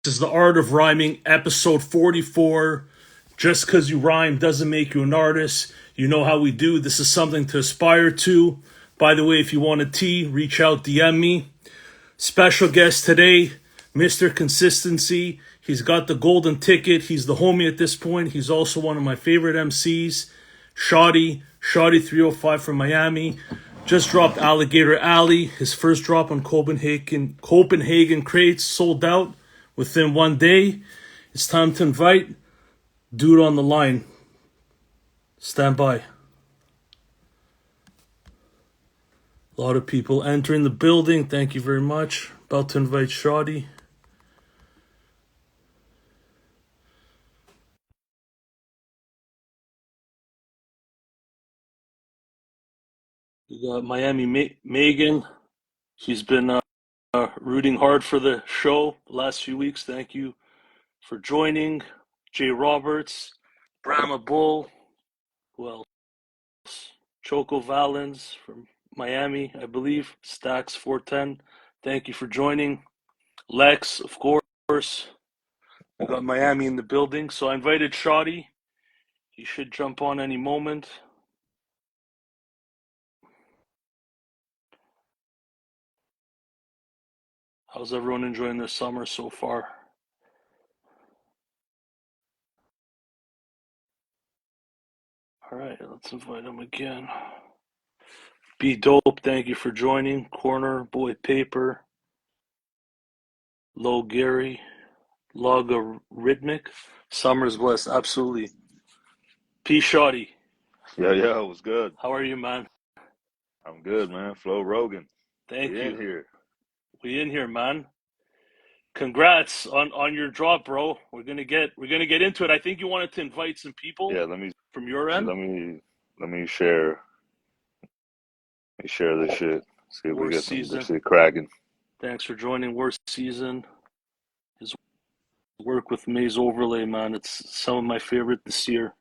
Is the Art of Rhyming, episode 44. Just because you rhyme doesn't make you an artist. You know how we do. This is something to aspire to. By the way, if you want a tee, reach out, DM me. Special guest today, Mr. Consistency. He's got the golden ticket. He's the homie at this point. He's also one of my favorite MCs. Shottie 305 from Miami. Just dropped Alligator Alley. His first drop on Copenhagen Crates, sold out within 1 day. It's time to invite dude on the line. Stand by. A lot of people entering the building. Thank you very much. About to invite Shottie. We got Miami Megan. She's been rooting hard for the show the last few weeks. Thank you for joining. Jay Roberts, Brahma Bull, who else? Choco Valens from Miami, I believe. Stacks 410. Thank you for joining. Lex, of course. We got Miami in the building. So I invited Shottie. He should jump on any moment. How's everyone enjoying their summer so far? All right, let's invite him again. Be Dope, thank you for joining. Corner, Boy Paper, Low Gary, Logarithmic, Summer's Blessed, absolutely. P Shottie. Yo, what's good? How are you, man? I'm good, man. Flo Rogan. Thank you. In here. We in here, man. Congrats on your drop, bro. We're gonna get into it. I think you wanted to invite some people. Yeah, let me from your end. Let me share this shit. See if we get season. Some shit cracking. Thanks for joining Worst Season. His work with Maze Overlay, man. It's some of my favorite this year.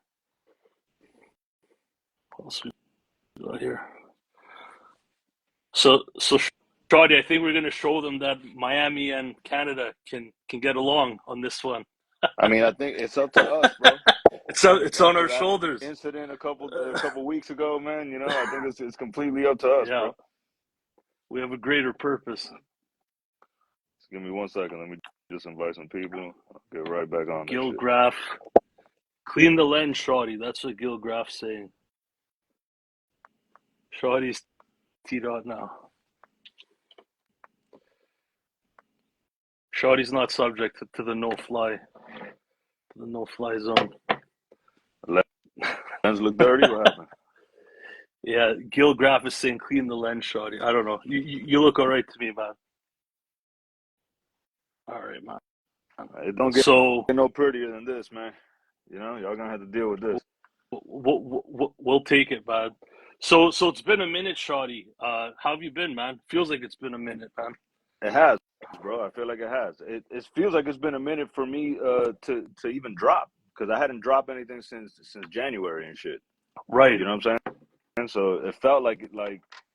What else we got here? So Shottie, I think we're gonna show them that Miami and Canada can get along on this one. I mean, I think it's up to us, bro. It's on our shoulders. Incident a couple weeks ago, man. You know, I think it's completely up to us, bro. We have a greater purpose. Just give me 1 second. Let me just invite some people. I'll get right back on. Gil Graff, clean the lens, Shottie. That's what Gil Graff's saying. Shottie's teed out now. Shottie's not subject to the no-fly zone. Lens look dirty. What happened? Yeah, Gil Graff is saying clean the lens, Shottie. I don't know. You look all right to me, man. All right, man. It don't get no prettier than this, man. You know, y'all gonna have to deal with this. We'll take it, man. So it's been a minute, Shottie. How have you been, man? Feels like it's been a minute, man. It has, bro. I feel like it has. It feels like it's been a minute for me to even drop, because I hadn't dropped anything since January and shit. Right. You know what I'm saying? And so it felt like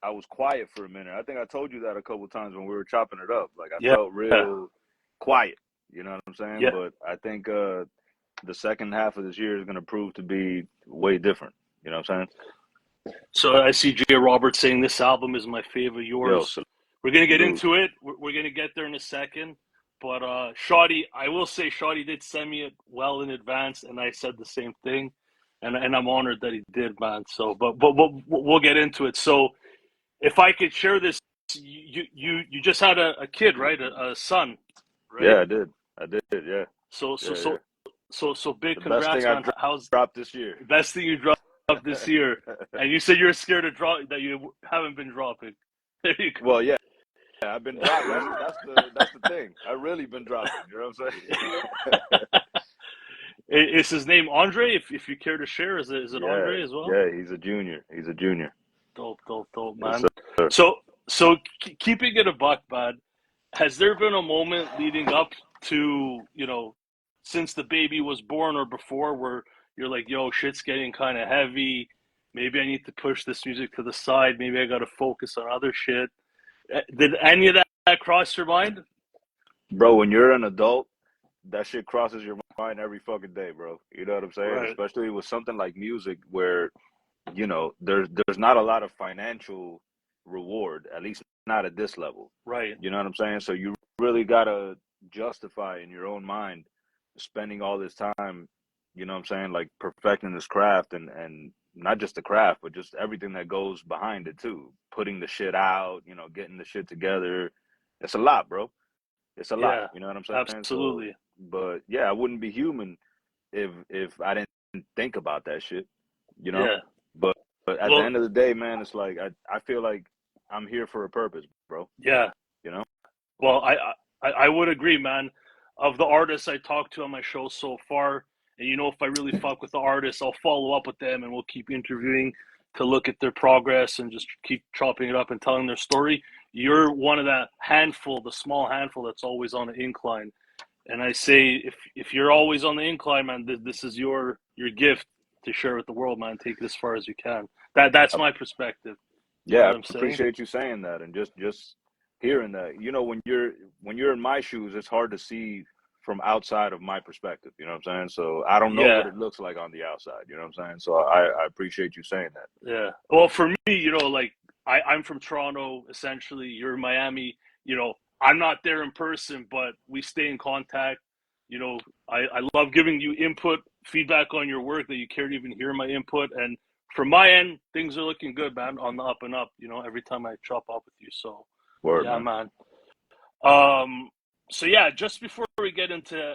I was quiet for a minute. I think I told you that a couple of times when we were chopping it up. Like I felt real quiet. You know what I'm saying? Yeah. But I think the second half of this year is going to prove to be way different. You know what I'm saying? So I see Jay Roberts saying this album is my favorite. Yours. Yo, we're going to get into it. We're going to get there in a second. But Shottie, I will say Shottie did send me it well in advance, and I said the same thing. And I'm honored that he did, man. So, but we'll get into it. So, if I could share this, you just had a kid, right? A son, right? Yeah, I did, yeah. So big the congrats, best thing man. How's dropped this year? Best thing you dropped this year, and you said you're scared to drop, that you haven't been dropping. There you go. Well, yeah, I've been dropping. That's the thing. I've really been dropping. You know what I'm saying? Is his name Andre? If you care to share, is it Andre as well? Yeah, he's a junior. Dope, man. Yes, so keeping it a buck, man. Has there been a moment leading up to, since the baby was born or before, where you're like, yo, shit's getting kind of heavy. Maybe I need to push this music to the side. Maybe I got to focus on other shit. Did any of that cross your mind? Bro, when you're an adult that shit crosses your mind every fucking day, bro. You know what I'm saying? Right. Especially with something like music where, you know, there's not a lot of financial reward, at least not at this level. Right. You know what I'm saying? So you really gotta justify in your own mind spending all this time, you know what I'm saying, like perfecting this craft and not just the craft, but just everything that goes behind it too. Putting the shit out, you know, getting the shit together. It's a lot, bro. It's a lot. Yeah. You know what I'm saying? So, Absolutely. but yeah, I wouldn't be human if I didn't think about that shit, you know? Yeah. But at the Well, end of the day, man, it's like I feel like I'm here for a purpose, bro. yeah. You know? Well, I would agree, man. Of the artists I talked to on my show so far, and you know, if I really fuck with the artists, I'll follow up with them and we'll keep interviewing to look at their progress and just keep chopping it up and telling their story. You're one of that handful, the small handful that's always on the incline. And I say, if you're always on the incline, man, this is your gift to share with the world, man. Take it as far as you can. That's I, my perspective. You know yeah, what I I'm saying? appreciate you saying that and just hearing that. You know, when you're in my shoes, it's hard to see from outside of my perspective. You know what I'm saying? So I don't know what Yeah. it looks like on the outside. You know what I'm saying? So I appreciate you saying that. Yeah. Well, for me, you know, like I'm from Toronto, essentially. You're in Miami. You know, I'm not there in person, but we stay in contact. You know, I love giving you input, feedback on your work that you care to even hear my input. And from my end, things are looking good, man, on the up and up, you know, every time I chop up with you. So, Word, yeah, man. man. Um, so yeah, just before we get into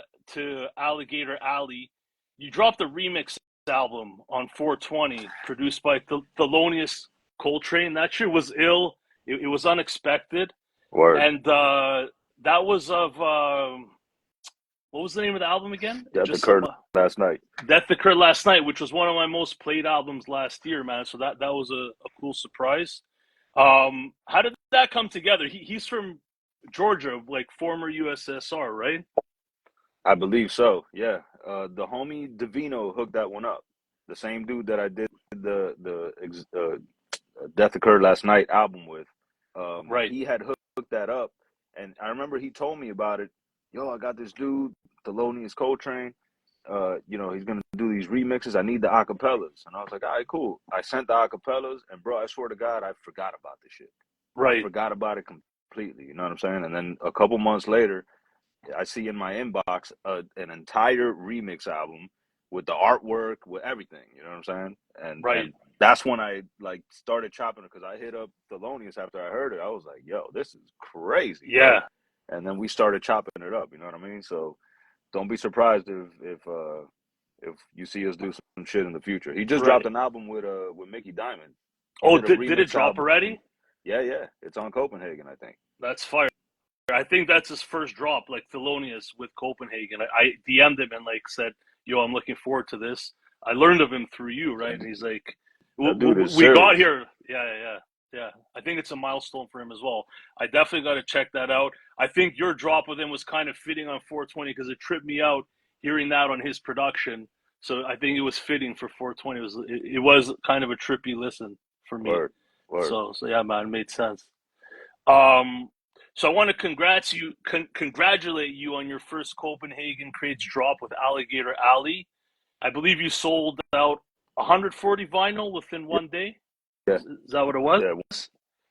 Alligator Alley, you dropped a remix album on 420, produced by Thelonious Coltrane. That shit was ill. It was unexpected, Word. and that was of what was the name of the album again? That Just some occurred last night. Death Occurred Last Night, which was one of my most played albums last year, man. So that was a cool surprise. How did that come together? He's from Georgia, like former USSR, right? I believe so. Yeah. The homie Davino hooked that one up. The same dude that I did the Death Occurred Last Night album with. Right, He had hooked that up, and I remember he told me about it. Yo, I got this dude, Thelonious Coltrane. You know, he's gonna do these remixes. I need the acapellas, and I was like, all right, cool. I sent the acapellas, and bro, I swear to God, I forgot about this shit. I right. forgot about it completely. You know what I'm saying? And then a couple months later, I see in my inbox an entire remix album with the artwork, with everything. You know what I'm saying? Right. And that's when I like started chopping it because I hit up Thelonious after I heard it. I was like, "Yo, this is crazy, bro!" Yeah. And then we started chopping it up. You know what I mean? So don't be surprised if you see us do some shit in the future. He just dropped Right. an album with Mickey Diamond. He Oh, did a did it remix drop album. already? Yeah, yeah, it's on Copenhagen, I think. That's fire. I think that's his first drop, like Thelonious with Copenhagen. I DM'd him and like said, "Yo, I'm looking forward to this." I learned of him through you, right? That, And he's like, that dude is "We got serious. here." Yeah, yeah, yeah, yeah. I think it's a milestone for him as well. I definitely got to check that out. I think your drop with him was kind of fitting on 420 because it tripped me out hearing that on his production. So I think it was fitting for 420. It was kind of a trippy listen for me. Word, word. So yeah, man, it made sense. Um, so I want to congratulate you on your first Copenhagen Crates drop with Alligator Alley. I believe you sold out 140 vinyl within Yeah, one day. yeah, Is that what it was? yeah.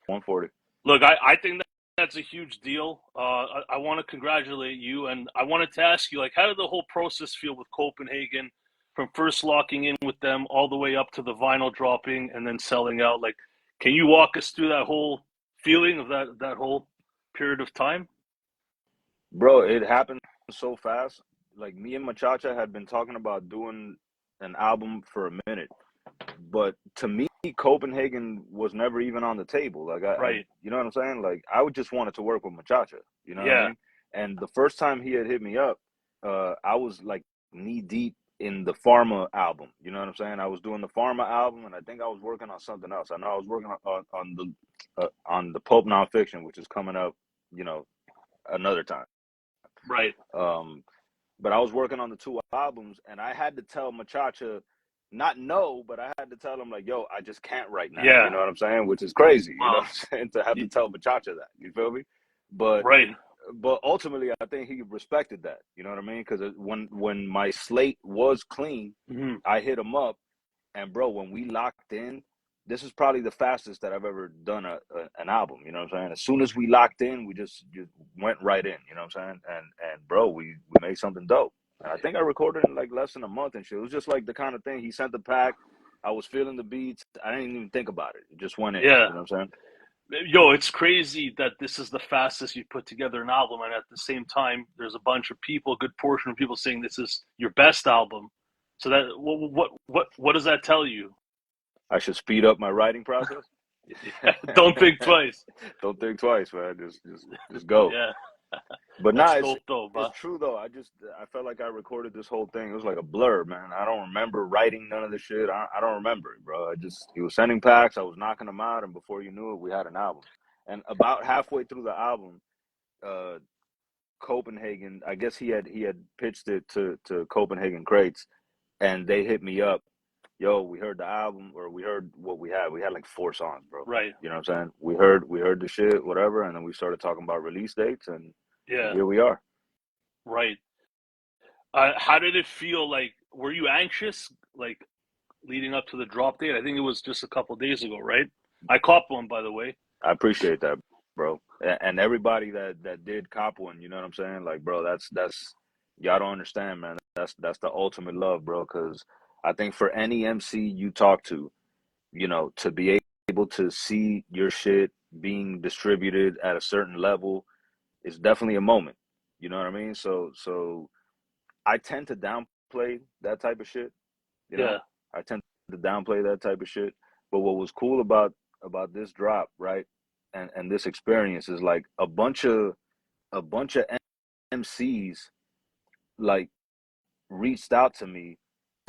140. Look, I think that's a huge deal. I want to congratulate you, and I wanted to ask you, like, how did the whole process feel with Copenhagen, from first locking in with them all the way up to the vinyl dropping and then selling out? Like, can you walk us through that whole feeling of that whole period of time? Bro, it happened so fast. Like me and Machacha had been talking about doing an album for a minute, but to me, Copenhagen was never even on the table. Like Right. you know what I'm saying? Like I would just wanted to work with Machacha. You know what I Yeah. mean? And the first time he had hit me up, I was like knee deep in the Pharma album. You know what I'm saying? I was doing the Pharma album, and I think I was working on something else. I know I was working on the Pulp Nonfiction, which is coming up. You know, another time. Right. Um, but I was working on the two albums, and I had to tell Machacha, not no, but I had to tell him like, yo, I just can't right now. You Yeah. know what I'm saying? Which is crazy. You know Wow. what I'm saying? To have to tell Machacha that. You feel me? But Right. but ultimately, I think he respected that. You know what I mean? Because when my slate was clean, I hit him up, and bro, when we locked in, this is probably the fastest that I've ever done an album. You know what I'm saying? As soon as we locked in, we just went right in. You know what I'm saying? And bro, we made something dope. And I think I recorded in like less than a month and shit. It was just like the kind of thing. He sent the pack. I was feeling the beats. I didn't even think about it. It just went in. Yeah. You know what I'm saying? Yo, it's crazy that this is the fastest you put together an album, and at the same time, there's a bunch of people, a good portion of people saying this is your best album. So that what does that tell you? I should speed up my writing process. Don't think twice. Don't think twice, man. Just go. Yeah. But That's nah, dope though, bro. it's true though. I felt like I recorded this whole thing. It was like a blur, man. I don't remember writing none of the shit. I don't remember it, bro. He was sending packs. I was knocking them out, and before you knew it, we had an album. And about halfway through the album, Copenhagen, I guess he had pitched it to Copenhagen Crates, and they hit me up. Yo, we heard the album, or we heard what we had. We had like 4 songs, bro. Right. You know what I'm saying? We heard the shit, whatever, and then we started talking about release dates, and here we are. Right. How did it feel? Like, were you anxious, like, leading up to the drop date? I think it was just a couple of days ago, right? I copped one, by the way. I appreciate that, bro. And everybody that did cop one, you know what I'm saying? Like, bro, that's y'all don't understand, man. That's the ultimate love, bro, because I think for any MC you talk to, you know, to be able to see your shit being distributed at a certain level is definitely a moment. You know what I mean? So I tend to downplay that type of shit. You know? I tend to downplay that type of shit. But what was cool about this drop, right? And this experience is like a bunch of MCs like reached out to me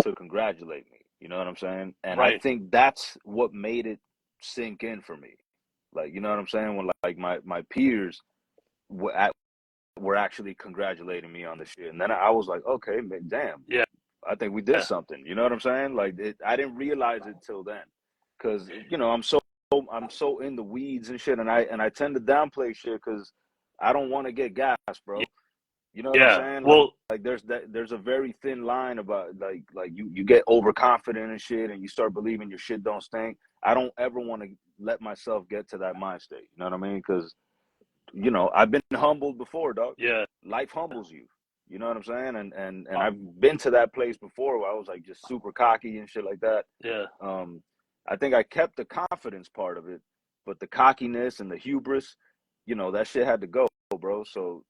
to congratulate me. You know what I'm saying? And I think that's what made it sink in for me. Like, you know what I'm saying? When like my peers were actually congratulating me on the shit, and then I was like, okay, damn, I think we did something. You know what I'm saying? Like, I didn't realize it till then, because you know I'm so in the weeds and shit, and I tend to downplay shit because I don't want to get gas, bro. You know what I'm saying? Well, like there's a very thin line about like you get overconfident and shit, and you start believing your shit don't stink. I don't ever want to let myself get to that mind state. You know what I mean? Because you know I've been humbled before, dog. Yeah. Life humbles you. You know what I'm saying? And I've been to that place before where I was like just super cocky and shit like that. Yeah. I think I kept the confidence part of it, but the cockiness and the hubris, you know, that shit had to go, bro. So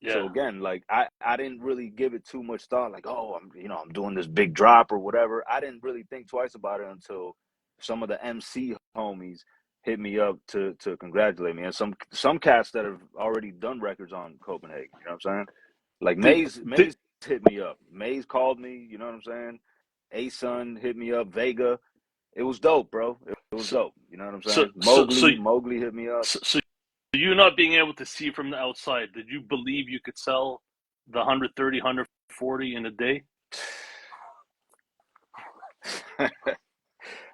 again, like I didn't really give it too much thought, like, oh, I'm doing this big drop or whatever. I didn't really think twice about it until some of the MC homies hit me up to congratulate me, and some cats that have already done records on Copenhagen. You know what I'm saying? Like Maze hit me up. Maze called me. You know what I'm saying? A-Sun hit me up. Vega. It was dope, bro. It was dope. You know what I'm saying? Mowgli hit me up. So you not being able to see from the outside, did you believe you could sell the 130, 140 in a day?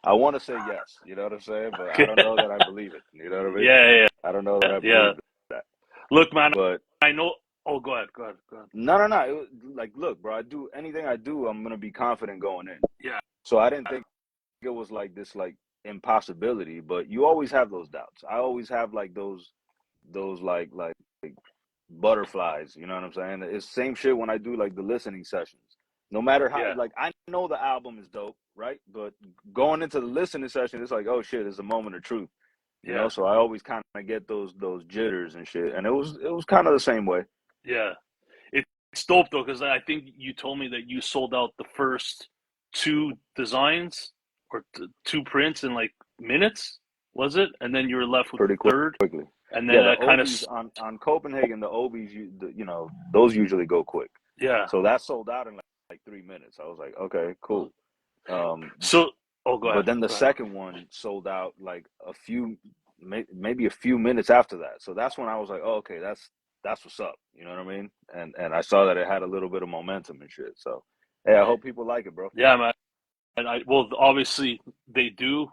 I want to say yes. You know what I'm saying? But I don't know that I believe it. You know what I mean? Yeah. I don't know that I believe that. Look, man, but I know. Oh, go ahead. No. It was, like, look, bro, anything I do, I'm going to be confident going in. Yeah. So I didn't think it was like this, like, impossibility, but you always have those doubts. I always have like those like butterflies, you know what I'm saying? It's the same shit when I do like the listening sessions. No matter how, like, I know the album is dope, right? But going into the listening session, it's like, oh shit, it's a moment of truth. You know, so I always kind of get those jitters and shit. And it was kind of the same way. Yeah. It's dope though, because I think you told me that you sold out the first 2 designs or 2 prints in like minutes, was it? And then you were left with pretty third. Quickly. And then kind of on Copenhagen, the Obies, you know, those usually go quick. Yeah. So that sold out in like 3 minutes. I was like, okay, cool. So go ahead. But then the second one sold out like maybe a few minutes after that. So that's when I was like, oh, okay, that's what's up. You know what I mean? And I saw that it had a little bit of momentum and shit. So hey, I hope people like it, bro. Yeah, man. And obviously they do.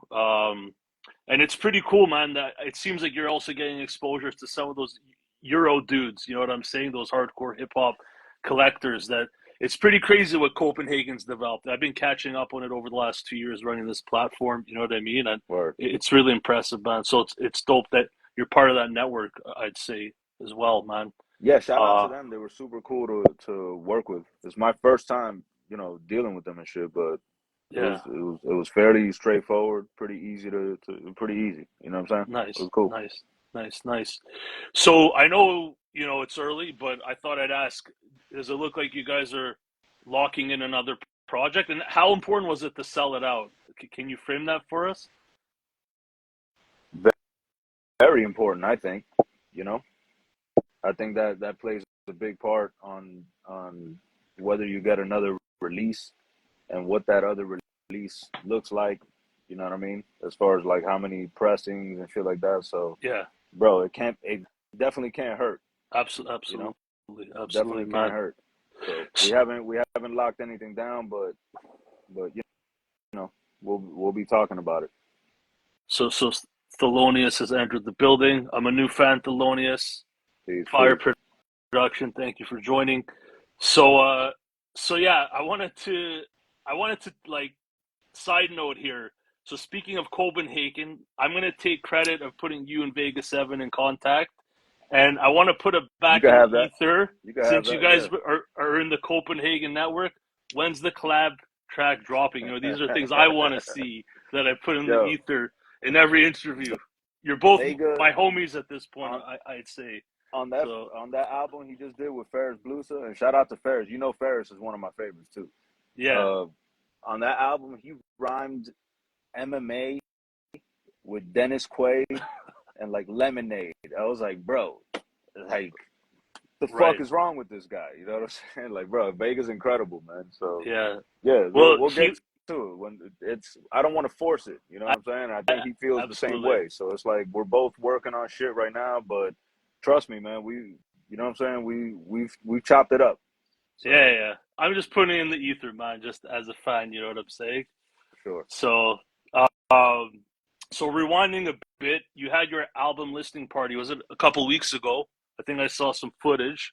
And it's pretty cool, man, that it seems like you're also getting exposure to some of those Euro dudes. You know what I'm saying? Those hardcore hip hop collectors. That it's pretty crazy what Copenhagen's developed. I've been catching up on it over the last 2 years running this platform. You know what I mean? And Word. it's really impressive, man. So it's dope that you're part of that network. I'd say as well, man. Yeah, shout out to them. They were super cool to work with. It's my first time, you know, dealing with them and shit, but Yeah. it was fairly straightforward, pretty easy pretty easy. You know what I'm saying? It Nice, was cool. nice. So I know, it's early, but I thought I'd ask, does it look like you guys are locking in another project? And how important was it to sell it out? Can you frame that for us? Very important, I think. You know, I think that plays a big part on whether you get another release and what that other release looks like. You know what I mean? As far as like how many pressings and shit like that. So, Yeah, bro, it definitely can't hurt. absolutely, You know, absolutely, definitely can't man. hurt. So we haven't locked anything down, but you know, we'll be talking about it. So Thelonious has entered the building. I'm a new fan, Thelonious. Peace, Fire peace. Production, thank you for joining. So yeah, I wanted to like side note here. So speaking of Copenhagen, I'm gonna take credit of putting you and Vegas 7 in contact, and I want to put it You back can in the have that. ether You can have since you that. guys Yeah. are in the Copenhagen network. When's the collab track dropping? These are things I want to see that I put in the Yo, ether in every interview. You're both Vega my homies at this point, on I'd say. on So that album he just did with Ferris Blusa, and shout out to Ferris. You know Ferris is one of my favorites too. yeah, Uh, on that album he rhymed MMA with Dennis Quaid and like lemonade. I was like, bro, like the fuck right. is wrong with this guy? You know what I'm saying? Like, bro, Vega's incredible, man. So Yeah. yeah, Well, we'll get to it when it's. I don't want to force it. You know what I'm saying? I think he feels the same absolutely. way. So it's like we're both working on shit right now, but trust me, man. You know what I'm saying? We've chopped it up. So Yeah. I'm just putting in the ether, man, just as a fan. You know what I'm saying? sure. So, um, so rewinding a bit, you had your album listening party. Was it a couple weeks ago? I think I saw some footage,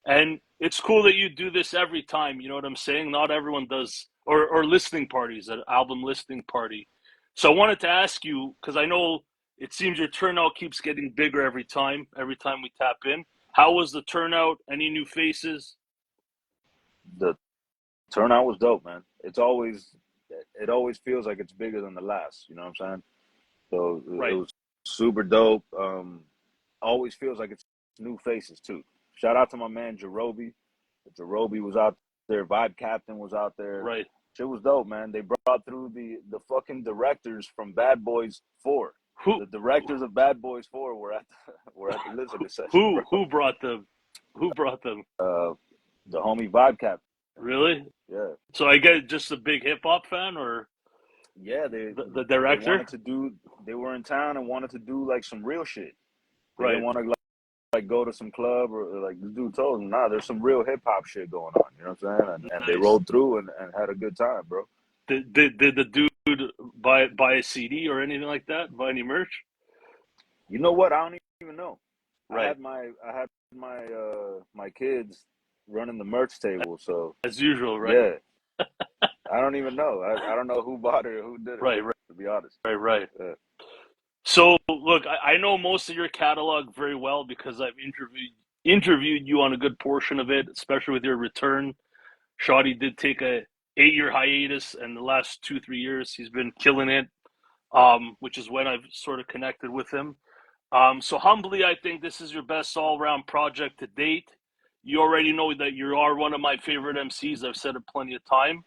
and it's cool that you do this every time. You know what I'm saying? Not everyone does, or listening parties, an album listening party. So I wanted to ask you because I know it seems your turnout keeps getting bigger every time. Every time we tap in, how was the turnout? Any new faces? The turnout was dope, man. It always feels like it's bigger than the last. You know what I'm saying? So it Right. was super dope. Always feels like it's new faces too. Shout out to my man Jerobi. Jerobi was out there. Vibe Captain was out there. Right. Shit was dope, man. They brought through the fucking directors from Bad Boys 4. Who The directors of Bad Boys 4 were at the listening session, bro. who brought them? Who brought them? Uh, the homie Vibe Captain. Really? Yeah, So I get just a big hip hop fan, or yeah. the They director? wanted to do. They were in town and wanted to do like some real shit. They didn't Right. want to like go to some club or like the dude told them, nah, there's some real hip hop shit going on. You know what I'm saying? And they Nice. rolled through and had a good time, bro. Did the dude buy a CD or anything like that? Buy any merch? You know what? I don't even know. Right. I had my kids running the merch table, so As usual, right? yeah. I don't even know. I don't know who bought it or who did it, Right. to be honest. Right. Yeah. So look, I know most of your catalog very well because I've interviewed you on a good portion of it, especially with your return. Shottie did take a 8 year hiatus, and the last 2 3 years he's been killing it. Which is when I've sort of connected with him. So humbly, I think this is your best all-round project to date. You already know that you are one of my favorite MCs. I've said it plenty of time.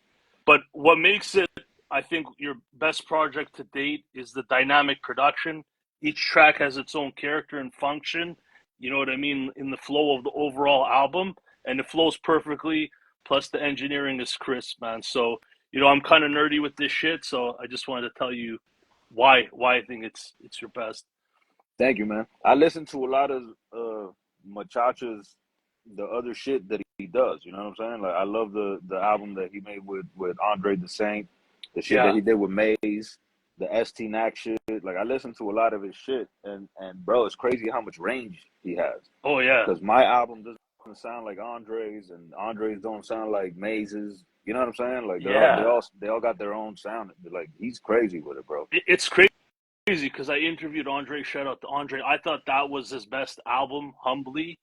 But what makes it, I think, your best project to date is the dynamic production. Each track has its own character and function. You know what I mean? In the flow of the overall album, and it flows perfectly. Plus, the engineering is crisp, man. So, I'm kind of nerdy with this shit. So I just wanted to tell you why I think it's your best. Thank you, man. I listen to a lot of Machacha's the other shit that he does. You know what I'm saying? Like I love the album that he made with Andre the Saint, the shit that Yeah, he did with Maze, the ST shit. Like I listen to a lot of his shit, and bro, it's crazy how much range he has. Oh yeah. Because my album doesn't sound like Andre's, and Andre's don't sound like Maze's. You know what I'm saying? Like they all got their own sound. Like he's crazy with it, bro. It's crazy because I interviewed Andre. Shout out to Andre. I thought that was his best album, humbly.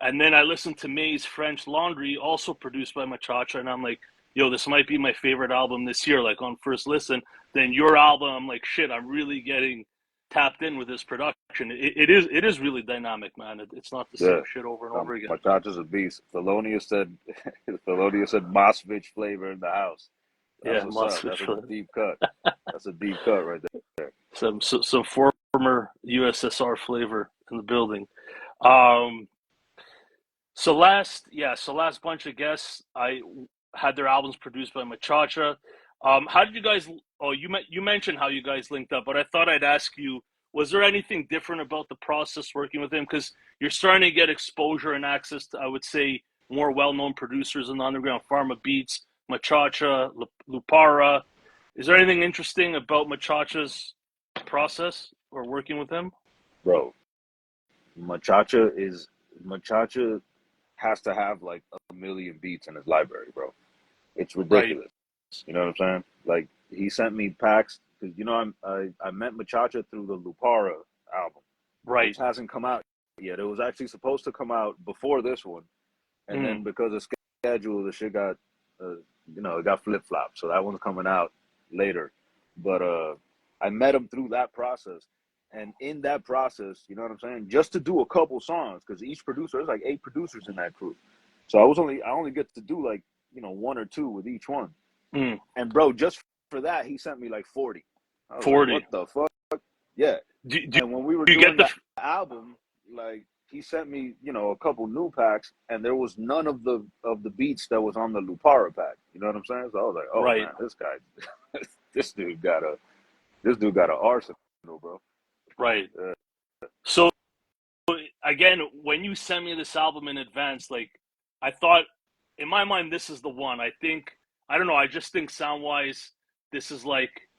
And then I listened to May's French Laundry, also produced by Machacha, and I'm like, yo, this might be my favorite album this year, like on first listen. Then your album, I'm like, shit, I'm really getting tapped in with this production. It is really dynamic, man. It's not the same shit over and over again. Machacha's a beast. Thelonious said Mosvich flavor in the house. That's what's up. That's a deep cut. That's a deep cut right there. Some former USSR flavor in the building. So last bunch of guests, I had their albums produced by Machacha. How did you guys? Oh, you mentioned how you guys linked up, but I thought I'd ask you: was there anything different about the process working with him? Because you're starting to get exposure and access to, I would say, more well-known producers in the underground. Pharma Beats, Machacha, Lupara. Is there anything interesting about Machacha's process or working with him? Bro, Machacha has to have like 1 million beats in his library, bro. It's ridiculous. Right. You know what I'm saying? Like he sent me packs because I met Machacha through the Lupara album, right? Which hasn't come out yet. It was actually supposed to come out before this one, and then because of schedule, the shit got it got flip flopped. So that one's coming out later. But I met him through that process. And in that process, you know what I'm saying? Just to do a couple songs, because each producer, there's like 8 producers in that crew. So I only get to do like, 1 or 2 with each one. And bro, just for that, he sent me like 40. 40. Like, what the fuck? Yeah. And when we were doing the album, like he sent me, a couple new packs, and there was none of the beats that was on the Lupara pack. You know what I'm saying? So I was like, oh man, this guy, this dude got an arsenal, bro. Right. So again, when you sent me this album in advance, like I thought in my mind, this is the one. I just think sound wise, this is like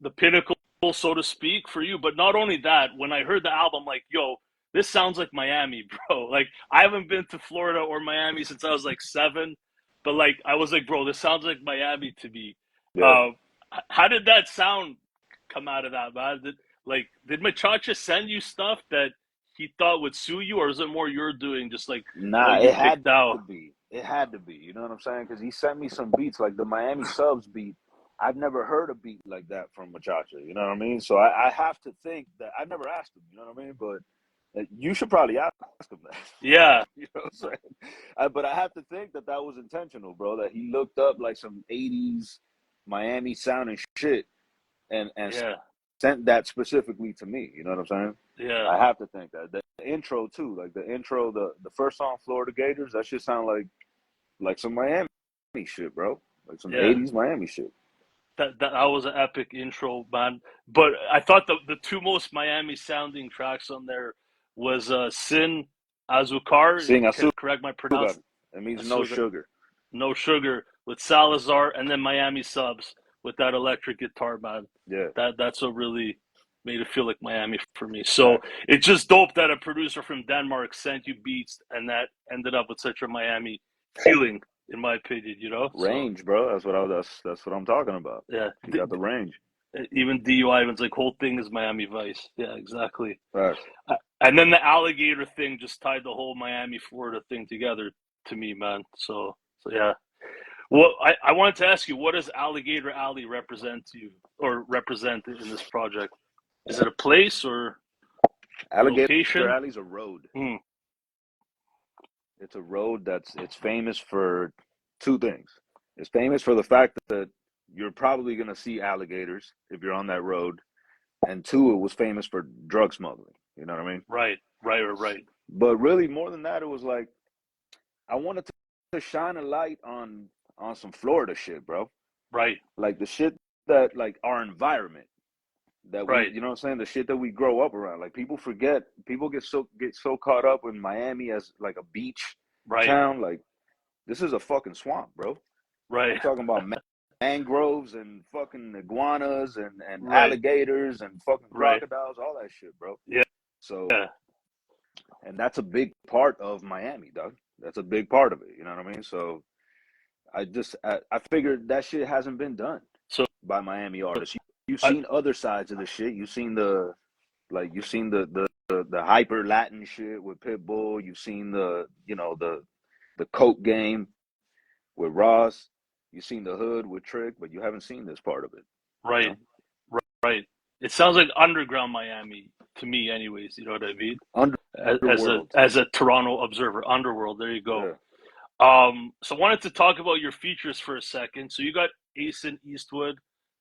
the pinnacle, so to speak, for you. But not only that, when I heard the album, like, yo, this sounds like Miami, bro. Like I haven't been to Florida or Miami since I was like 7, but like I was like, bro, this sounds like Miami to me. Yeah. How did that sound come out of that, man? Did Machacha send you stuff that he thought would sue you, or is it more you're doing just like... Nah, it had to be. It had to be. You know what I'm saying? Because he sent me some beats, like the Miami Subs beat. I've never heard a beat like that from Machacha. You know what I mean? So I have to think that... I never asked him, you know what I mean? But you should probably ask him that. Yeah. You know what I'm saying? But I have to think that was intentional, bro, that he looked up like some 80s Miami sounding shit and sent that specifically to me. You know what I'm saying? Yeah. I have to think that. The intro too, like the intro, the first song, Florida Gators, that shit sound like some Miami shit, bro. Like some 80s Miami shit. That was an epic intro, man. But I thought the 2 most Miami sounding tracks on there was Sin Azúcar. Correct my pronunciation. It means no sugar. No sugar with Salazar, and then Miami Subs with that electric guitar, man. Yeah. That's what really made it feel like Miami for me. So it's just dope that a producer from Denmark sent you beats and that ended up with such a Miami feeling, in my opinion, Range, bro. That's what I'm talking about. Yeah. You got the range. Even DUI, it's like whole thing is Miami Vice. Yeah, exactly. Right. And then the alligator thing just tied the whole Miami, Florida thing together to me, man. So yeah. Well, I wanted to ask you, what does Alligator Alley represent to you, or represent in this project? Is it a place or Alligator Alley's a road. Mm. It's a road it's famous for 2 things. It's famous for the fact that you're probably going to see alligators if you're on that road. And 2, it was famous for drug smuggling. You know what I mean? Right. But really, more than that, it was like, I wanted to shine a light on some Florida shit, bro. Right. Like the shit that, like, our environment. That we, right. You know what I'm saying? The shit that we grow up around. Like people get so caught up in Miami as like a beach town. Like this is a fucking swamp, bro. Right. I'm talking about mangroves and fucking iguanas and Right. alligators and fucking Right. crocodiles, all that shit, bro. Yeah. So, Yeah. and that's a big part of Miami, dog. That's a big part of it. You know what I mean? So I figured that shit hasn't been done So by Miami artists. You've I, seen other sides of the shit. You've seen the hyper Latin shit with Pitbull. You've seen the Coke game with Ross. You've seen the hood with Trick, but you haven't seen this part of it. You right. know? Right. It sounds like underground Miami to me, anyways. You know what I mean? Underworld. As a Toronto observer, underworld. There you go. Yeah. So I wanted to talk about your features for a second. So you got Asen Eastwood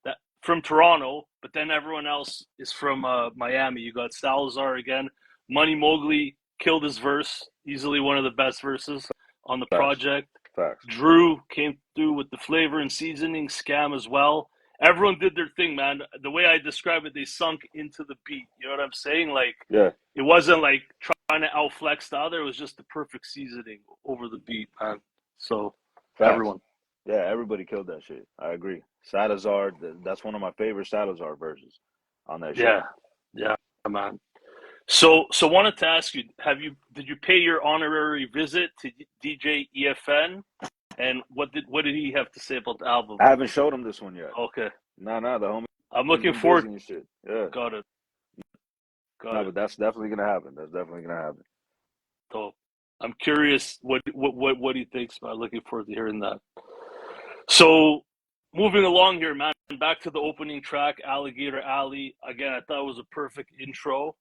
that from Toronto, but then everyone else is from Miami. You got Salazar again. Money Mowgli killed his verse, easily one of the best verses on the project. Facts. Drew came through with the flavor and seasoning, Scam as well. Everyone did their thing, man. The way I describe it, they sunk into the beat. You know what I'm saying? Like, Yeah. it wasn't like trying to outflex the other. It was just the perfect seasoning over the beat, man. So, Facts. everyone. Yeah, everybody killed that shit. I agree. Salazar, that's one of my favorite Salazar verses on that shit. Yeah, man. So wanted to ask you, did you pay your honorary visit to DJ EFN? And what did he have to say about the album? I haven't showed him this one yet. Okay. The homie. I'm looking forward. And shit. Yeah. Got it. But that's definitely gonna happen. That's definitely gonna happen. So I'm curious what he thinks about. Looking forward to hearing that. So moving along here, man. Back to the opening track, Alligator Alley. Again, I thought it was a perfect intro,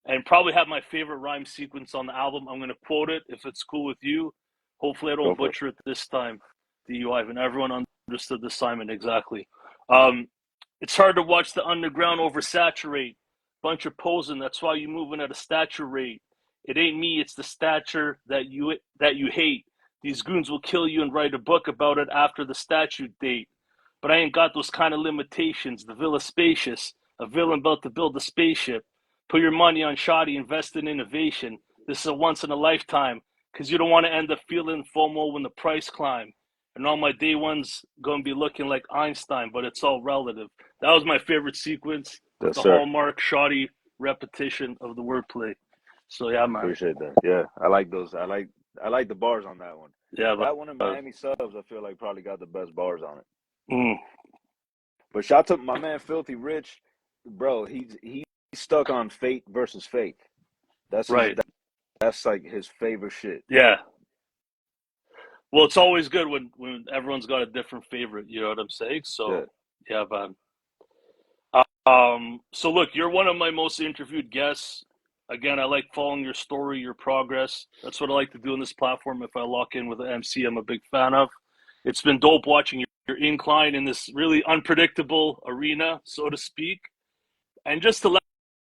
and probably have my favorite rhyme sequence on the album. I'm gonna quote it if it's cool with you. Hopefully, I don't butcher it this time. DU Ivan. Everyone understood the Simon exactly. It's hard to watch the underground oversaturate. Bunch of posing. That's why you moving at a stature rate. It ain't me. It's the stature that you hate. These goons will kill you and write a book about it after the statute date. But I ain't got those kind of limitations. The villa spacious. A villain about to build a spaceship. Put your money on Shottie. Invest in innovation. This is a once in a lifetime. Because you don't want to end up feeling FOMO when the price climb. And all my day one's going to be looking like Einstein, but it's all relative. That was my favorite sequence. Yes, the sir. hallmark Shottie repetition of the wordplay. So yeah, man. Appreciate that. Yeah, I like those. I like the bars on that one. Yeah, that one in Miami Subs, I feel like probably got the best bars on it. Mm. But shout out to my man Filthy Rich, bro. He's stuck on Fate versus Faith. That's right. That's like his favorite shit. Yeah. Well, it's always good when everyone's got a different favorite. You know what I'm saying? So yeah, man. So look, you're one of my most interviewed guests. Again, I like following your story, your progress. That's what I like to do on this platform. If I lock in with an MC, I'm a big fan of. It's been dope watching your incline in this really unpredictable arena, so to speak. And just to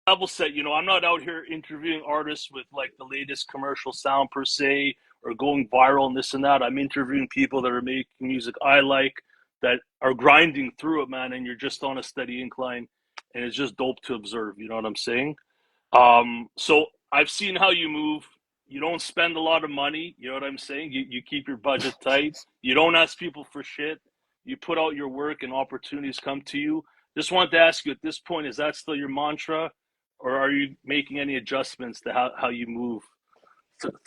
level set, you know, I'm not out here interviewing artists with like the latest commercial sound per se or going viral and this and that. I'm interviewing people that are making music I like, that are grinding through it, man, and you're just on a steady incline. And it's just dope to observe, you know what I'm saying? So I've seen how you move. You don't spend a lot of money, you know what I'm saying? You keep your budget tight. You don't ask people for shit. You put out your work and opportunities come to you. Just wanted to ask you at this point, is that still your mantra? Or are you making any adjustments to how you move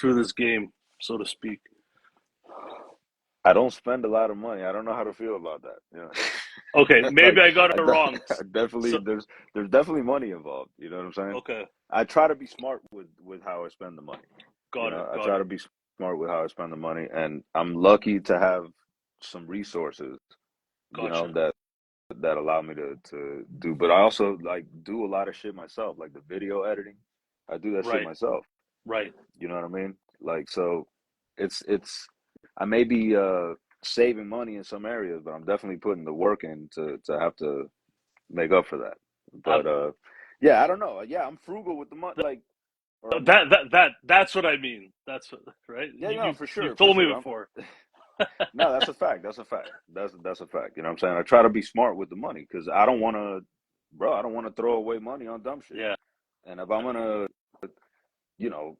through this game, so to speak? I don't spend a lot of money. I don't know how to feel about that. You know? Okay, maybe I got it wrong. Definitely, there's definitely money involved. You know what I'm saying? Okay. I try to be smart with how I spend the money. Got it. I try to be smart with how I spend the money, and I'm lucky to have some resources, you know, that allow me to do. But I also like do a lot of shit myself, like the video editing. I do that shit myself. Right. You know what I mean? Like, so it's I may be saving money in some areas, but I'm definitely putting the work in to have to make up for that. But yeah, I don't know. Yeah, I'm frugal with the money. Like that's what I mean. That's what, right? Yeah, for sure. You've told me before. No, that's a fact. That's a fact. That's a fact. You know what I'm saying? I try to be smart with the money because I don't want to throw away money on dumb shit. Yeah. And if I'm gonna, you know,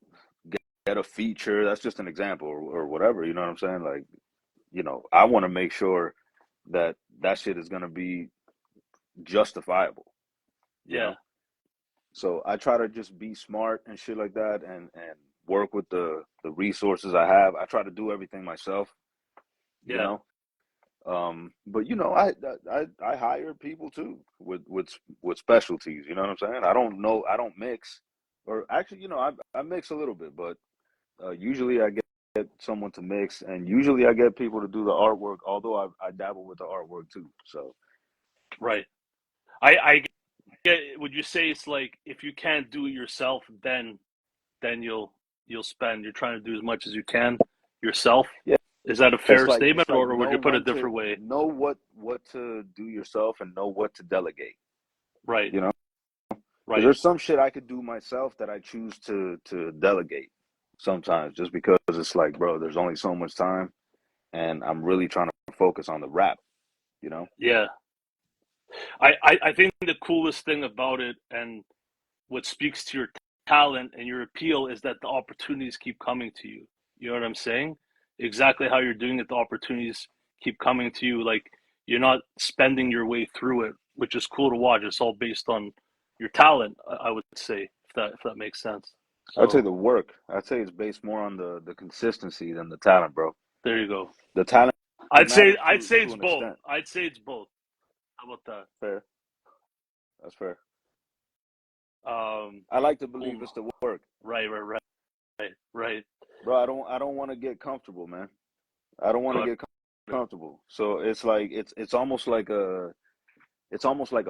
get a feature, that's just an example or whatever. You know what I'm saying? Like, you know, I want to make sure that that shit is gonna be justifiable. You know? So I try to just be smart and shit like that, and work with the resources I have. I try to do everything myself. You know, but you know, I hire people too with specialties. You know what I'm saying? I don't mix, or actually, you know, I mix a little bit, but usually I get someone to mix, and usually I get people to do the artwork. Although I dabble with the artwork too. So I get. Would you say it's like if you can't do it yourself, then you'll spend. You're trying to do as much as you can yourself. yeah, Is that a fair statement, it's like or would you put it a different way? know what to do yourself and know what to delegate. Right. You know, because there's some shit I could do myself that I choose to delegate sometimes, just because it's like, bro, there's only so much time, and I'm really trying to focus on the rap. You know. Yeah. I think the coolest thing about it, and what speaks to your talent and your appeal, is that the opportunities keep coming to you. You know what I'm saying? Exactly how you're doing it, the opportunities keep coming to you. Like, you're not spending your way through it, which is cool to watch. It's all based on your talent, I would say, if that makes sense. So, I'd say the work. I'd say it's based more on the consistency than the talent, bro. there you go. The talent I'd say matters it's to an both. extent. I'd say it's both. How about that? Fair. That's fair. Um, I like to believe cool. it's the work. Right. Bro, I don't want to get comfortable, man. I don't want to get comfortable. So it's like it's almost like a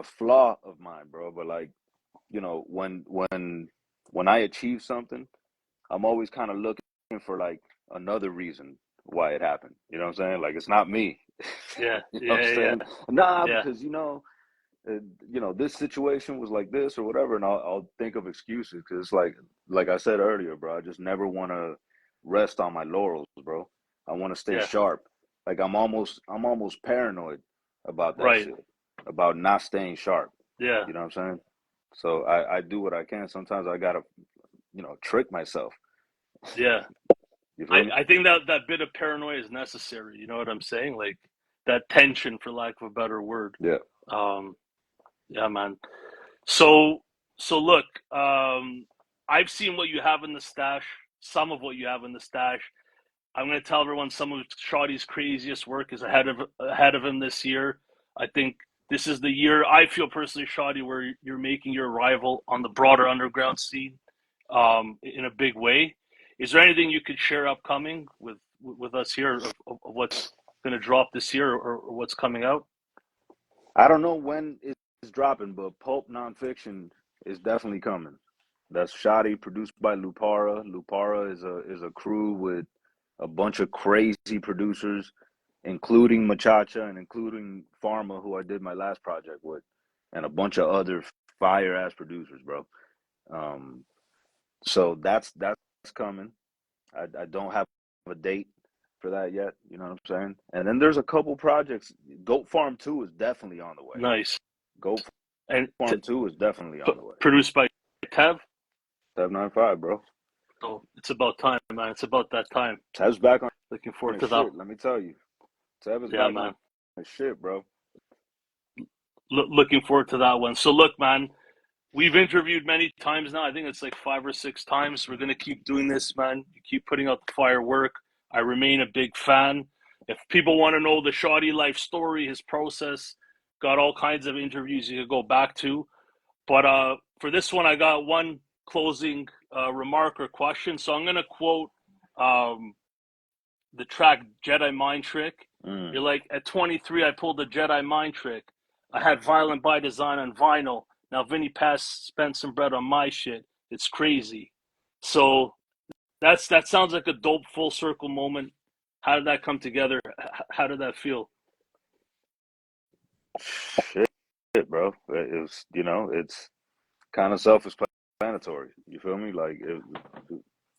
flaw of mine, bro. But like, you know, when I achieve something, I'm always kind of looking for like another reason why it happened. You know what I'm saying? Like, it's not me. Yeah. You know what I'm saying? Nah, Yeah. because you know, this situation was like this or whatever, and I'll think of excuses, because it's like I said earlier, bro. I just never want to rest on my laurels, bro. I want to stay Yeah. sharp. Like, I'm almost paranoid about that Right. shit, about not staying sharp. Yeah. You know what I'm saying? So I do what I can. Sometimes I gotta, you know, trick myself. Yeah. You feel me? I think that bit of paranoia is necessary. You know what I'm saying? Like, that tension, for lack of a better word. Yeah. Yeah, man. So look, I've seen what you have in the stash, some of what you have in the stash. I'm going to tell everyone some of Shottie's craziest work is ahead of him this year. I think this is the year, I feel personally, Shottie, where you're making your arrival on the broader underground scene, in a big way. Is there anything you could share upcoming with us here of what's going to drop this year, or what's coming out? I don't know when it's dropping, but Pulp Nonfiction is definitely coming. That's Shottie, produced by Lupara. Lupara is a crew with a bunch of crazy producers, including Machacha and including Pharma, who I did my last project with, and a bunch of other fire ass producers, bro. So that's coming. I don't have a date for that yet. You know what I'm saying? And then there's a couple projects. Goat Farm 2 is definitely on the way. Nice. Goat And Farm 2 is definitely on the way. produced by Tev. Tev 95, bro. So it's about time, man. It's about that time. Tev's back on Looking forward his to that. shit. Let me tell you, Tev is Yeah, back man. on his shit, bro. Looking forward to that one. So look, man, we've interviewed many times now. I think it's like 5 or 6 times. We're gonna keep doing this, man. You keep putting out the firework. I remain a big fan. If people want to know the Shottie life story, his process, got all kinds of interviews you could go back to. But for this one, I got one closing remark or question. So I'm gonna quote the track Jedi Mind Trick. You're like, at 23, I pulled the Jedi Mind Trick. I had Violent by Design on vinyl. Now Vinny Pass spent some bread on my shit. It's crazy. So that sounds like a dope full circle moment. How did that come together? How did that feel? Shit, bro. It was, you know, it's kind of self-explanatory. You feel me? Like,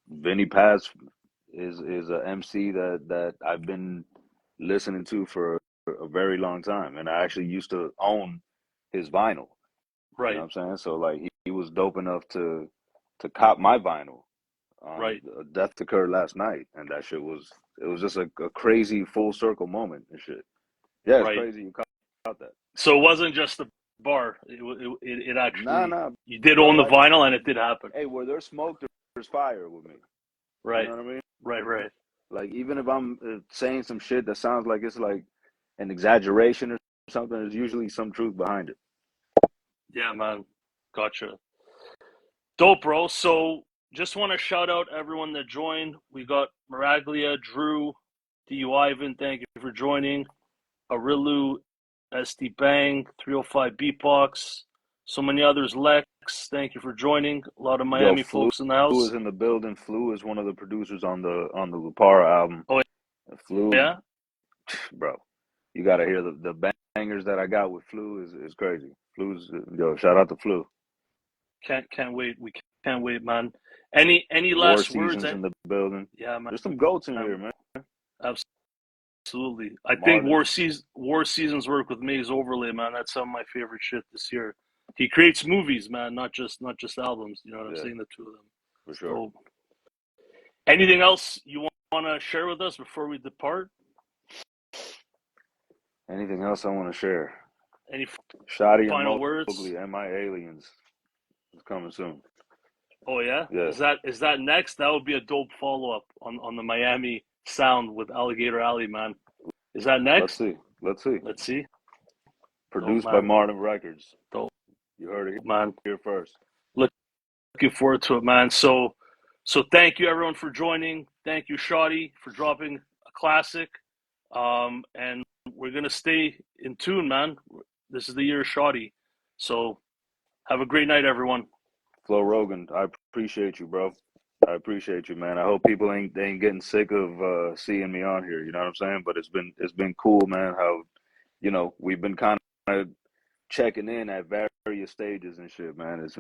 Vinny Paz is a MC that I've been listening to for a very long time, and I actually used to own his vinyl. Right. You know what I'm saying? So like, he was dope enough to cop my vinyl. Right. Death occurred last night, and that shit was, it was just a crazy full circle moment and shit. Yeah, it's Right. crazy you that. So it wasn't just the bar. It actually, Nah. you did own the vinyl, and it did happen. Hey, where there's smoke, there's fire with me. Right. You know what I mean? Right. Like, even if I'm saying some shit that sounds like it's like an exaggeration or something, there's usually some truth behind it. Yeah, man. Gotcha. Dope, bro. So just want to shout out everyone that joined. We got Maraglia, Drew, D.U. Ivan, thank you for joining. Arilu, SD Bang, 305 Beatbox, so many others. Lex, thank you for joining. A lot of Miami folks in the house. Flu is in the building. Flu is one of the producers on the Lupara album. Oh, Flu, yeah? Bro, you got to hear the bangers that I got with Flu is crazy. Flu's, yo, shout out to Flu. Can't wait. We can't wait, man. Any last War words? Seasons in the building. Yeah, man. There's some goats in here, man. Absolutely. I think War Season's work with Maze Overlay, man. That's some of my favorite shit this year. He creates movies, man, not just albums. You know what I'm saying? The two of them. For sure. So, anything else you want to share with us before we depart? Anything else I want to share? Any Shottie final and words? Mowgli, MI Aliens is coming soon. Oh yeah? Yeah. Is that next? That would be a dope follow up on the Miami sound with Alligator Alley, man. Is that next? Let's see. Produced by Martin Records. Dope. You heard it man. Here first. Looking forward to it, man. So thank you everyone for joining. Thank you, Shottie, for dropping a classic. And we're gonna stay in tune, man. This is the year of Shottie. So have a great night, everyone. Flo Rogan, I appreciate you, bro. I appreciate you, man. I hope people ain't getting sick of seeing me on here. You know what I'm saying? But it's been cool, man. How, you know, we've been kind of checking in at various stages and shit, man. This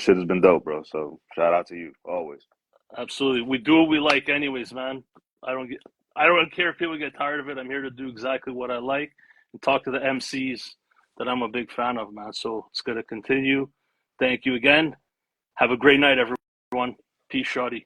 shit has been dope, bro. So shout out to you always. Absolutely, we do what we like, anyways, man. I don't care if people get tired of it. I'm here to do exactly what I like and talk to the MCs that I'm a big fan of, man. So it's gonna continue. Thank you again. Have a great night, everyone. Peace, Shottie.